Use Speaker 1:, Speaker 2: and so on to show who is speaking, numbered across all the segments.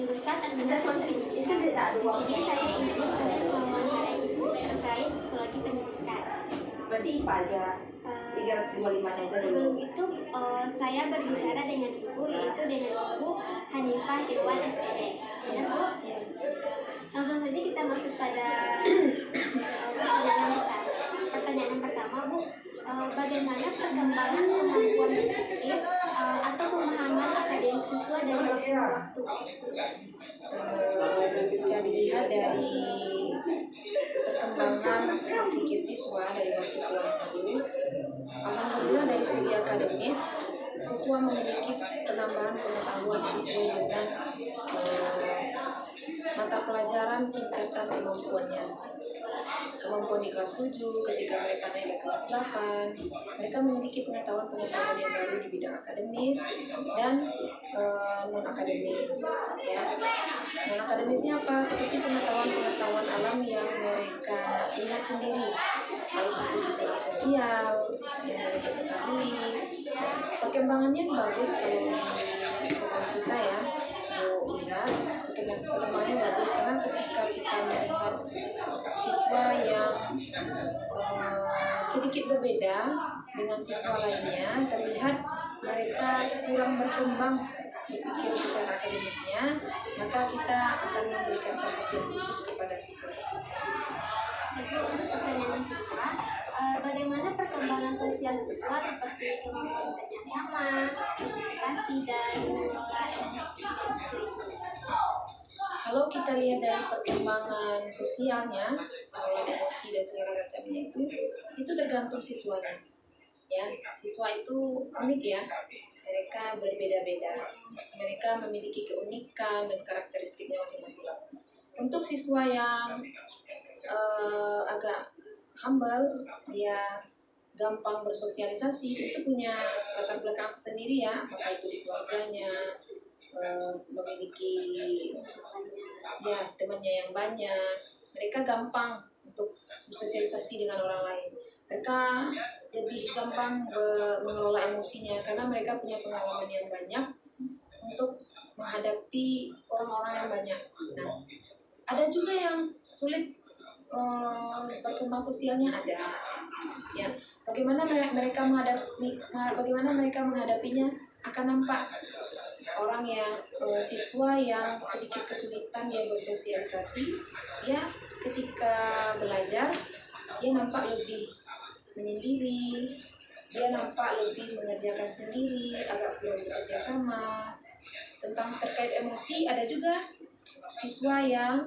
Speaker 1: jurusan Administrasi Pendidikan. Di sini saya izin untuk mewawancarai Ibu terkait psikologi pendidikan.
Speaker 2: Berarti IPA aja, 325 aja.
Speaker 1: Sebelum itu saya berbicara dengan Ibu, yaitu dengan Ibu Hanifah Irwan SPD. Ya Bu? Langsung saja kita masuk pada pertanyaan yang pertama Bu. Bagaimana perkembangan kemampuan berpikir atau pemahaman akademik siswa dari waktu ke waktu?
Speaker 3: Jika dilihat dari perkembangan berpikir siswa dari waktu ke waktu, alhamdulillah dari segi akademis siswa memiliki penambahan pengetahuan sesuai dengan mata pelajaran tingkatan kemampuannya. Kemampuan di kelas 7, ketika mereka naik ke kelas 8, mereka memiliki pengetahuan-pengetahuan yang baru di bidang akademis dan non-akademis. Ya. Non-akademisnya apa? Seperti pengetahuan-pengetahuan alam yang mereka lihat sendiri, baik itu secara sosial, yang mereka ketahui. Perkembangannya bagus kalau di sekolah kita ya. Lihat perkembangannya bagus karena ketika kita melihat siswa yang sedikit berbeda dengan siswa lainnya, terlihat mereka kurang berkembang berpikir secara akademisnya, maka kita akan memberikan perhatian khusus kepada siswa tersebut.
Speaker 1: Untuk pertanyaan kita, bagaimana perkembangan sosial siswa seperti kemampuan kerjasama, komunikasi, dan mengelola emosi dan siswa?
Speaker 3: Kalau kita lihat dari perkembangan sosialnya, pengelolaan emosi dan segala macamnya itu tergantung siswanya. Ya, siswa itu unik ya. Mereka berbeda-beda. Mereka memiliki keunikan dan karakteristiknya masing-masing. Untuk siswa yang agak humble, dia gampang bersosialisasi, itu punya latar belakang sendiri ya, apakah itu di keluarganya, memiliki ya temannya yang banyak, mereka gampang untuk bersosialisasi dengan orang lain. Mereka lebih gampang mengelola emosinya karena mereka punya pengalaman yang banyak untuk menghadapi orang-orang yang banyak. Nah, ada juga yang sulit perkembangan sosialnya ada. Ya, bagaimana mereka menghadapinya akan nampak orang yang siswa yang sedikit kesulitan dia bersosialisasi, ya ketika belajar dia nampak lebih menyendiri, dia nampak lebih mengerjakan sendiri, agak kurang bekerja sama. Tentang terkait emosi, ada juga siswa yang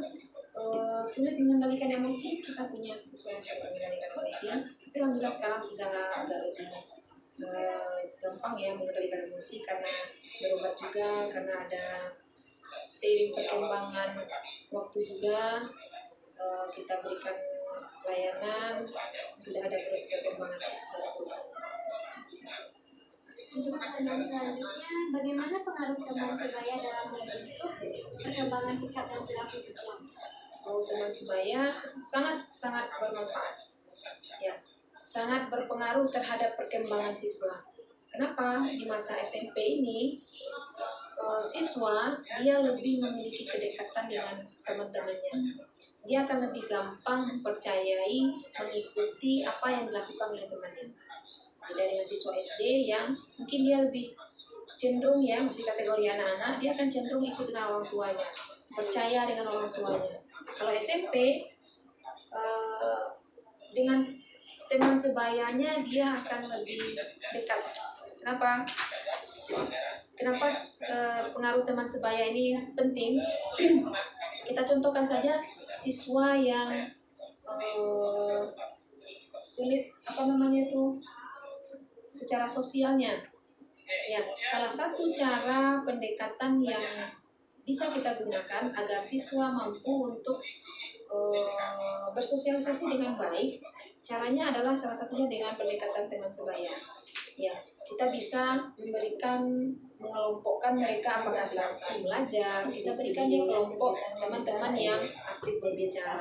Speaker 3: sulit mengendalikan emosi. Kita punya siswa yang sulit mengendalikan emosi, tapi alhamdulillah sekarang sudah agak lebih gampang ya mengendalikan emosi karena berobat juga, karena ada seiring perkembangan waktu juga kita berikan pelayanan, sudah ada perkembangan yang sudah dilakukan.
Speaker 1: Untuk pertanyaan selanjutnya, bagaimana pengaruh teman sebaya dalam membentuk perkembangan sikap dan perilaku siswa?
Speaker 3: Teman sebaya sangat bermanfaat, ya, sangat berpengaruh terhadap perkembangan siswa. Kenapa? Di masa SMP ini siswa dia lebih memiliki kedekatan dengan teman-temannya. Dia akan lebih gampang mempercayai, mengikuti apa yang dilakukan oleh temannya. Beda dengan siswa SD yang mungkin dia lebih cenderung ya, masih kategori anak-anak, dia akan cenderung ikut dengan orang tuanya, percaya dengan orang tuanya. Kalau SMP dengan teman sebayanya dia akan lebih dekat. Kenapa pengaruh teman sebaya ini penting? Kita contohkan saja siswa yang sulit secara sosialnya. Ya, salah satu cara pendekatan yang bisa kita gunakan agar siswa mampu untuk bersosialisasi dengan baik, caranya adalah salah satunya dengan pendekatan teman sebaya. Ya, kita bisa mengelompokkan mereka apakah dalam saat belajar, kita berikan dia kelompok teman-teman yang aktif berbicara.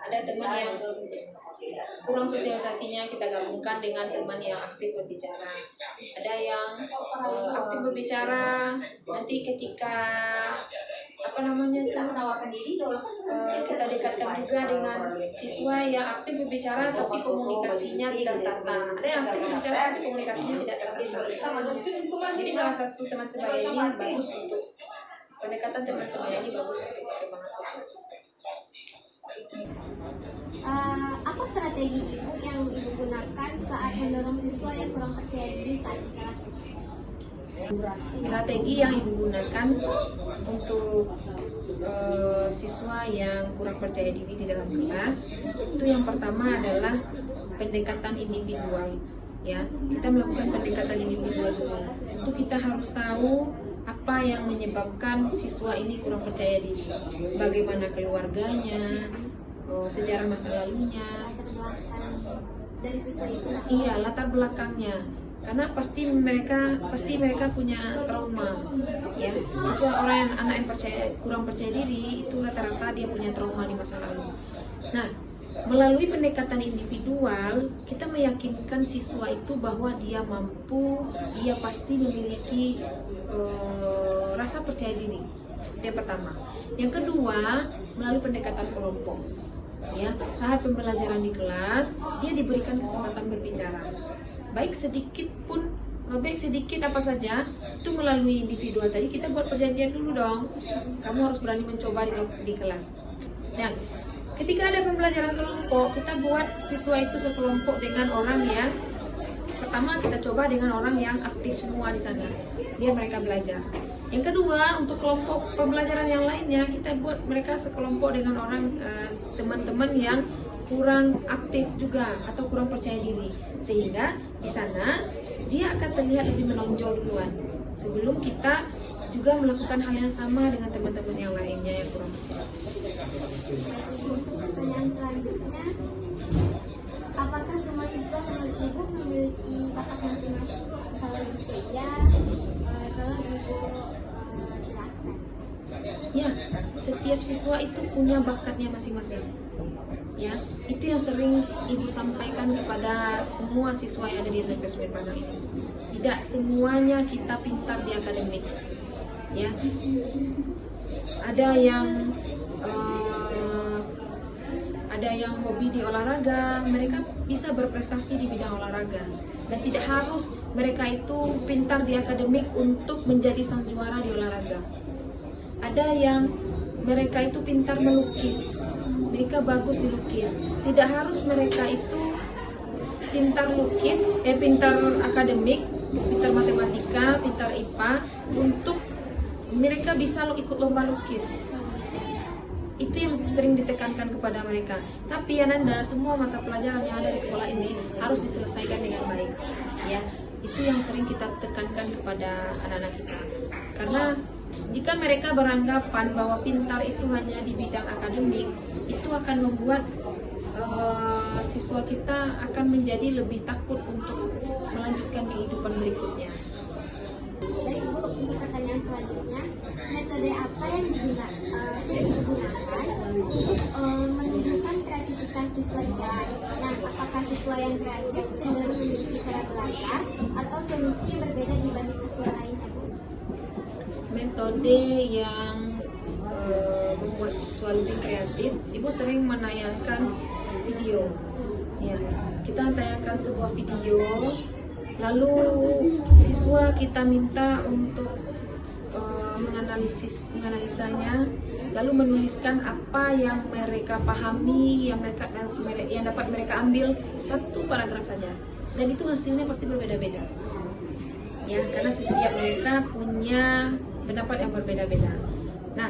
Speaker 3: Ada teman yang kurang sosialisasinya, kita gabungkan dengan teman yang aktif berbicara. Ada yang aktif berbicara, nanti ketika
Speaker 2: menawarkan diri dulu kan
Speaker 3: kita dekatkan juga dengan siswa yang aktif berbicara tapi komunikasinya tidak tertata. Ada yang aktif berbicara tapi komunikasinya tidak tertata. Jadi salah satu teman sebaya ini bagus untuk pendekatan teman sebaya ini bagus untuk perkembangan sosial siswa.
Speaker 1: Apa strategi ibu yang ibu gunakan saat mendorong siswa yang kurang percaya diri saat di kelas?
Speaker 3: Strategi yang ibu gunakan untuk siswa yang kurang percaya diri di dalam kelas itu yang pertama adalah pendekatan individual. Ya, kita melakukan pendekatan individual dulu. Itu kita harus tahu apa yang menyebabkan siswa ini kurang percaya diri, bagaimana keluarganya, sejarah masa lalunya,
Speaker 1: Dari siswa itu?
Speaker 3: iya, latar belakangnya. Karena pasti mereka punya trauma, ya. Siswa anak yang kurang percaya diri itu rata-rata dia punya trauma di masa lalu. Nah, melalui pendekatan individual kita meyakinkan siswa itu bahwa dia mampu, dia pasti memiliki rasa percaya diri. Itu yang pertama. Yang kedua, melalui pendekatan kelompok. Ya, saat pembelajaran di kelas dia diberikan kesempatan berbicara. Baik sedikit apa saja, itu melalui individual tadi kita buat perjanjian dulu dong. Kamu harus berani mencoba di kelas. Nah, ketika ada pembelajaran kelompok, kita buat siswa itu sekelompok dengan orang yang pertama kita coba dengan orang yang aktif semua di sana, biar mereka belajar. Yang kedua, untuk kelompok pembelajaran yang lainnya kita buat mereka sekelompok dengan orang teman-teman yang kurang aktif juga atau kurang percaya diri, sehingga di sana dia akan terlihat lebih menonjol duluan sebelum kita juga melakukan hal yang sama dengan teman-teman yang lainnya yang kurang percaya.
Speaker 1: Untuk pertanyaan selanjutnya, apakah semua siswa menurut ibu memiliki bakat masing-masing? Kalau jika iya, tolong ibu jelaskan.
Speaker 3: Ya, setiap siswa itu punya bakatnya masing-masing. Ya, itu yang sering ibu sampaikan kepada semua siswa yang ada di SMP Semen Padang ini. Tidak semuanya kita pintar di akademik. Ya, ada yang hobi di olahraga, mereka bisa berprestasi di bidang olahraga, dan tidak harus mereka itu pintar di akademik untuk menjadi sang juara di olahraga. Ada yang mereka itu pintar melukis, mereka bagus dilukis. Tidak harus mereka itu pintar lukis, pintar akademik, pintar matematika, pintar IPA untuk mereka bisa ikut lomba lukis. Itu yang sering ditekankan kepada mereka. Tapi Ananda, semua mata pelajaran yang ada di sekolah ini harus diselesaikan dengan baik. Ya, itu yang sering kita tekankan kepada anak-anak kita. Karena jika mereka beranggapan bahwa pintar itu hanya di bidang akademik, itu akan membuat siswa kita akan menjadi lebih takut untuk melanjutkan kehidupan berikutnya.
Speaker 1: Baik Bu, untuk pertanyaan selanjutnya, metode apa yang digunakan untuk menunjukkan kreativitas siswa di kelas? Nah, apakah siswa yang kreatif cenderung memiliki cara belajar atau solusi yang berbeda dibanding siswa lainnya, Bu?
Speaker 3: Metode yang membuat siswa lebih kreatif, ibu sering menayangkan video. Ya, kita tayangkan sebuah video, lalu siswa kita minta untuk menganalisanya, lalu menuliskan apa yang mereka pahami, yang dapat mereka ambil satu paragraf saja, dan itu hasilnya pasti berbeda-beda. Ya, karena setiap mereka punya pendapat yang berbeda-beda. Nah,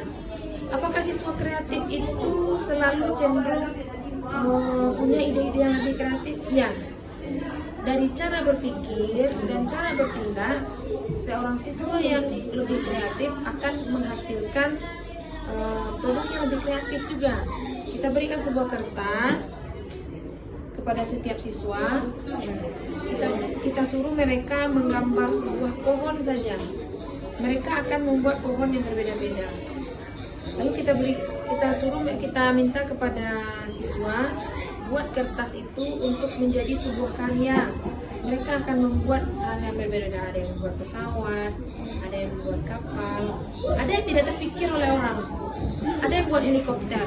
Speaker 3: apakah siswa kreatif itu selalu cenderung punya ide-ide yang lebih kreatif? Ya. Dari cara berpikir dan cara bertindak, seorang siswa yang lebih kreatif akan menghasilkan produk yang lebih kreatif juga. Kita berikan sebuah kertas kepada setiap siswa, kita suruh mereka menggambar sebuah pohon saja. Mereka akan membuat pohon yang berbeda-beda. Lalu kita minta kepada siswa buat kertas itu untuk menjadi sebuah karya. Mereka akan membuat hal yang berbeda. Ada yang membuat pesawat, ada ada yang buat kapal, ada yang tidak terpikir oleh orang, ada yang buat helikopter.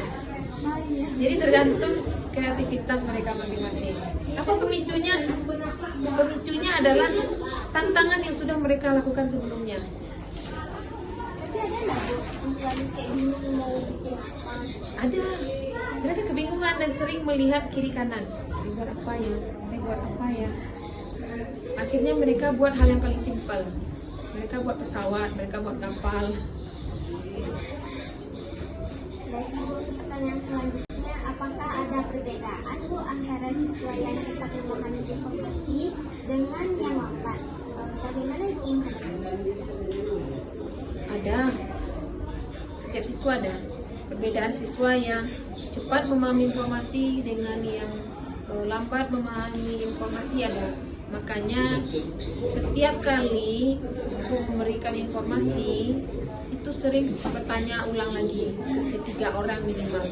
Speaker 1: Oh iya.
Speaker 3: Jadi tergantung kreativitas mereka masing-masing. Apa pemicunya? Pemicunya adalah tantangan yang sudah mereka lakukan sebelumnya.
Speaker 1: Tapi ada nggak Bu, misalnya kayak bingung mau bikin apa?
Speaker 3: Ada. Mereka kebingungan dan sering melihat kiri kanan. Saya buat apa ya? Saya buat apa ya? Akhirnya mereka buat hal yang paling simpel. Mereka buat pesawat, mereka buat kapal.
Speaker 1: Baik Bu, untuk pertanyaan selanjutnya, apakah ada perbedaan Bu antara siswa yang cepat memahami informasi dengan yang lambat? Bagaimana Ibu menghadapi?
Speaker 3: Ada. Setiap siswa ada. Perbedaan siswa yang cepat memahami informasi dengan yang lambat memahami informasi ada. Makanya setiap kali aku memberikan informasi itu sering bertanya ulang lagi ke 3 orang minimal.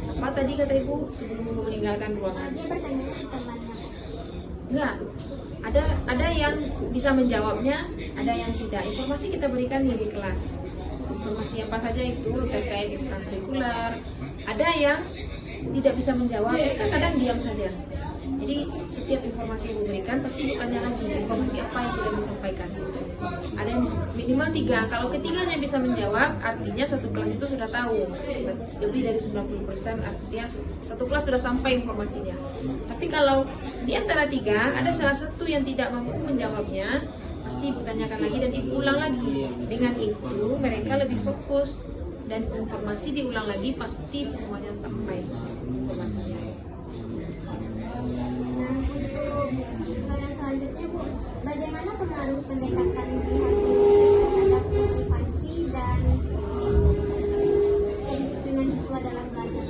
Speaker 3: Apa tadi kata Ibu sebelum meninggalkan ruangan?
Speaker 1: Dia bertanya ke temannya.
Speaker 3: Enggak. Ada yang bisa menjawabnya, ada yang tidak. Informasi kita berikan di kelas. Informasi apa saja itu terkait ekstrakurikuler. Ada yang tidak bisa menjawab, mereka kadang diam saja. Jadi setiap informasi yang diberikan pasti bertanya lagi informasi apa yang sudah disampaikan. Ada yang minimal 3. Kalau ketiganya bisa menjawab, artinya satu kelas itu sudah tahu. Lebih dari 90% artinya satu kelas sudah sampai informasinya. Tapi kalau di antara 3 ada salah satu yang tidak mampu menjawabnya, pasti Ibu tanyakan lagi dan Ibu ulang lagi. Dengan itu mereka lebih fokus dan informasi diulang lagi, pasti semuanya sampai informasinya.
Speaker 1: Nah, untuk pertanyaan selanjutnya Bu, bagaimana pengaruh pendekatan behavior terhadap motivasi dan kedisiplinan siswa dalam belajar?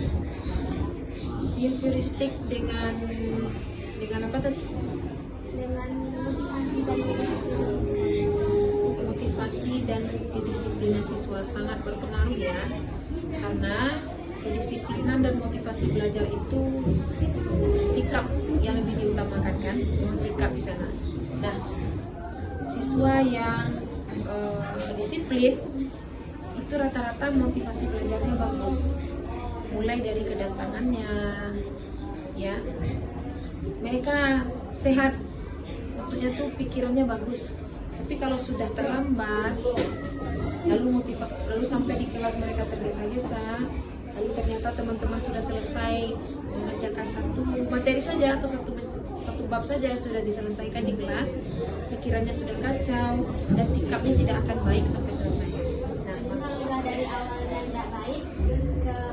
Speaker 3: Behavioristik dengan apa tadi?
Speaker 1: Dengan motivasi dan kedisiplinan siswa.
Speaker 3: Motivasi dan kedisiplinan siswa sangat berpengaruh ya, karena kedisiplinan dan motivasi belajar itu sikap yang lebih diutamakan kan, sikap di sana. Nah, siswa yang disiplin itu rata-rata motivasi belajarnya bagus, mulai dari kedatangannya, ya, mereka sehat, maksudnya tuh pikirannya bagus. Tapi kalau sudah terlambat, lalu sampai di kelas mereka tergesa-gesa, lalu ternyata teman-teman sudah selesai mengerjakan satu materi saja atau satu bab saja sudah diselesaikan di kelas, pikirannya sudah kacau dan sikapnya tidak akan baik sampai selesai. Nah,
Speaker 1: kalau udah dari awalnya nggak baik,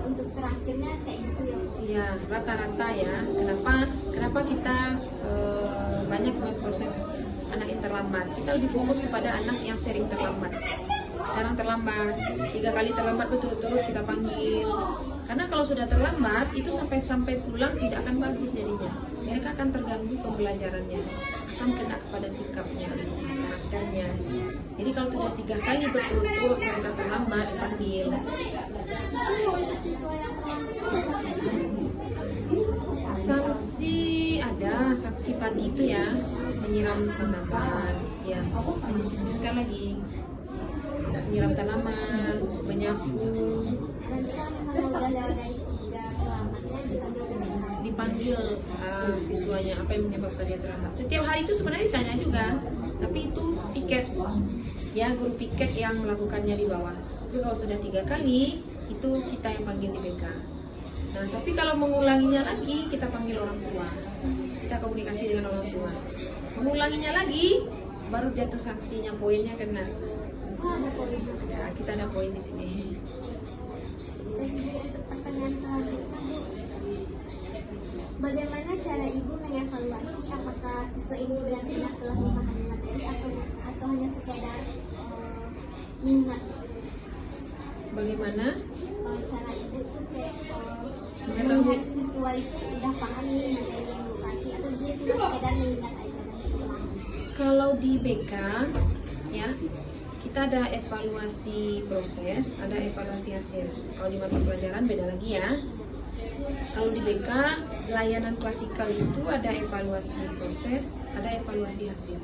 Speaker 1: untuk terakhirnya kayak gitu ya Bu?
Speaker 3: ya rata-rata ya. Kenapa kita banyak memproses anak yang terlambat? Kita lebih fokus kepada anak yang sering terlambat. Sekarang terlambat, 3 kali terlambat berturut-turut kita panggil. Karena kalau sudah terlambat, itu sampai pulang tidak akan bagus jadinya. Mereka akan terganggu pembelajarannya, akan kena kepada sikapnya, karakternya. Jadi kalau sudah 3 kali berturut-turut mereka terlambat, panggil.
Speaker 1: Itu untuk siswa yang terlambat.
Speaker 3: Sanksi ada, sanksi pagi itu ya, menyiram tanaman, ya, mendisiplinkan lagi, menyiram tanaman, menyapu,
Speaker 1: Dan kalau udah lewat dari 3 terlambatnya
Speaker 3: dipanggil siswanya apa yang menyebabkan dia terlambat. Setiap hari itu sebenarnya ditanya juga, tapi itu piket, ya, guru piket yang melakukannya di bawah. Tapi kalau sudah 3 kali, itu kita yang panggil di BK. Nah, tapi kalau mengulanginya lagi, kita panggil orang tua. Kita komunikasi dengan orang tua. Mengulanginya lagi, baru jatuh sanksinya, poinnya kena.
Speaker 1: Oh, ada poin.
Speaker 3: Ya, kita ada poin di sini.
Speaker 1: Jadi untuk pertanyaan selanjutnya Bu, bagaimana cara Ibu mengevaluasi apakah siswa ini benar-benar telah memahami materi atau hanya sekedar minat?
Speaker 3: Bagaimana?
Speaker 1: Cara Ibu tuh kayak
Speaker 3: Mengetahui.
Speaker 1: melihat siswa itu udah paham nih materi yang Ibu kasih atau dia cuma sekedar mengingat aja dan hilang?
Speaker 3: Kalau di BK, ya, kita ada evaluasi proses, ada evaluasi hasil. Kalau di mata pelajaran beda lagi ya. Kalau di BK, layanan klasikal itu ada evaluasi proses, ada evaluasi hasil.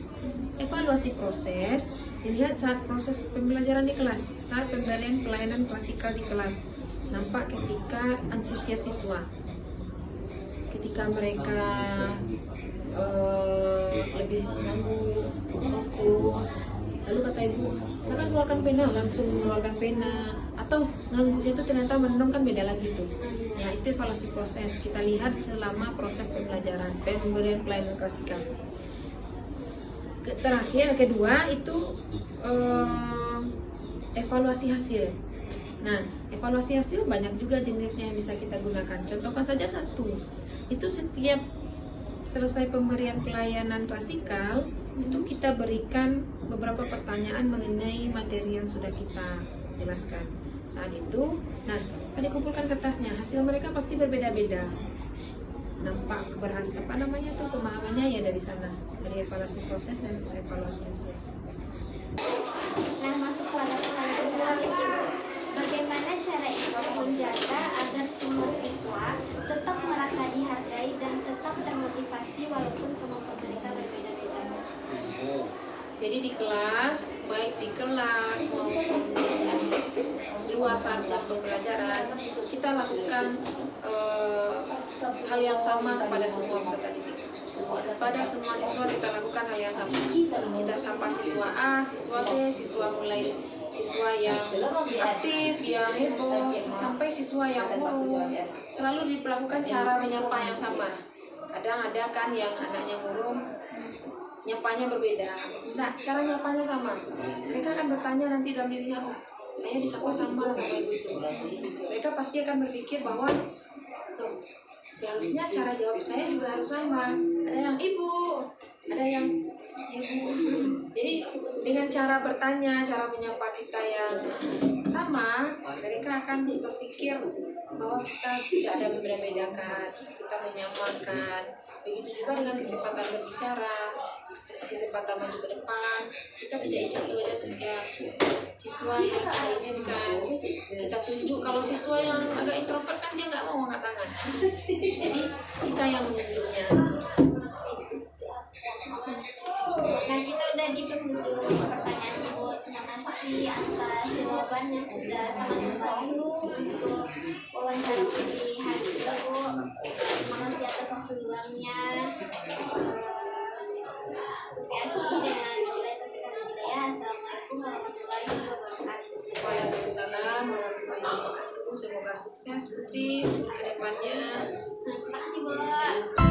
Speaker 3: Evaluasi proses dilihat saat proses pembelajaran di kelas, saat pemberian pelayanan klasikal di kelas. Nampak ketika antusias siswa, ketika mereka lebih nanggu, fokus. Lalu kata ibu, silakan keluarkan pena, langsung mengeluarkan pena. Atau ngangguknya itu ternyata menenun, kan beda lagi tuh. Ya, itu evaluasi proses. Kita lihat selama proses pembelajaran, pemberian pelayanan klasikal. Terakhir, kedua itu evaluasi hasil. Nah, evaluasi hasil banyak juga jenisnya yang bisa kita gunakan. Contohkan saja satu, itu setiap selesai pemberian pelayanan klasikal, itu kita berikan beberapa pertanyaan mengenai materi yang sudah kita jelaskan saat itu. Nah, pada kumpulkan kertasnya, hasil mereka pasti berbeda-beda. Nampak pemahamannya ya dari sana, dari evaluasi proses dan evaluasi hasil.
Speaker 1: Nah, masuk pada pertanyaan kedua ya sih, Bu. Bagaimana cara Ibu menjaga agar semua siswa tetap merasa dihargai dan tetap termotivasi walaupun kemampuan mereka berbeda-beda?
Speaker 3: Jadi di kelas, baik di kelas maupun di luar saat jam pembelajaran, kita lakukan hal yang sama kepada semua peserta didik. Kepada semua siswa kita lakukan hal yang sama. Kita sapa siswa A, siswa B, siswa yang aktif, yang heboh, sampai siswa yang murung. Selalu diperlakukan cara menyapa yang sama. Kadang ada kan yang anaknya murung, nyapanya berbeda. Nah, cara nyapanya sama. Mereka akan bertanya nanti dalam dirinya, oh, saya disapa sama ibu itu. Mereka pasti akan berpikir bahwa, loh, seharusnya cara jawab saya juga harus sama. Ada yang ibu, ada yang ibu. Jadi dengan cara bertanya, cara menyapa kita yang sama, mereka akan berpikir bahwa kita tidak ada membeda-bedakan, kita menyamakan. Begitu juga dengan kesempatan berbicara, kesempatan maju ke depan. Kita tidak itu aja setiap siswa yang kita izinkan. Kita tunjuk, kalau siswa yang agak introvert kan dia nggak mau angkat tangan. Jadi kita yang menunjuknya.
Speaker 1: Nah, kita udah di penghujung pertanyaan Ibu. Terima kasih atas jawaban yang sudah sangat membantu untuk wawancara di hari ini, Bu. Terima kasih atas waktu luangnya. Akhiri dengan nilai taufiq dan hidayah. Assalamualaikum warahmatullahi wabarakatuh.
Speaker 3: Waalaikumsalam warahmatullahi wabarakatuh. Semoga sukses Putri untuk kedepannya.
Speaker 1: Terima kasih, Bu.